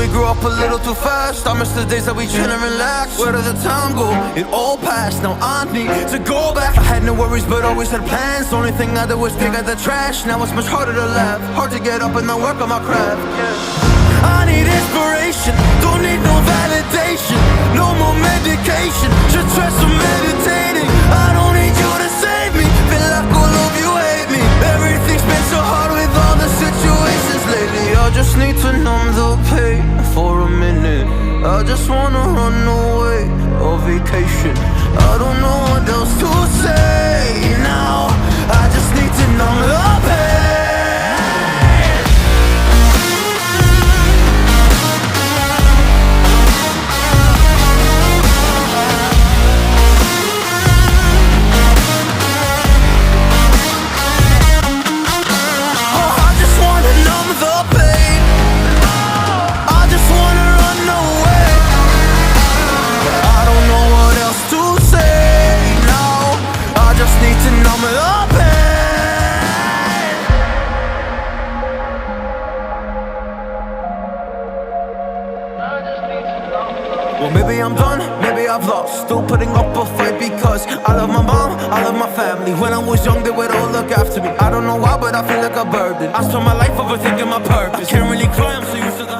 we grew up a little too fast. I miss the days that we chill and relax. Where did the time go? It all passed, now I need to go back. I had no worries but always had plans. The only thing I did was pick out the trash. Now it's much harder to laugh, hard to get up and then work on my craft. I need inspiration, don't need no validation. No more medication, just try some meditating. I don't need you to save me, feel like all of you hate me. Everything's been so hard with all the situations lately. I just need to numb the pain for a minute. I just wanna run away on vacation. I don't know what else to say now. I just need to numb the pain. Well, maybe I'm done, maybe I've lost. Still putting up a fight because I love my mom, I love my family. When I was young, they would all look after me. I don't know why, but I feel like a burden. I spent my life overthinking my purpose. I can't really cry, I'm so used to the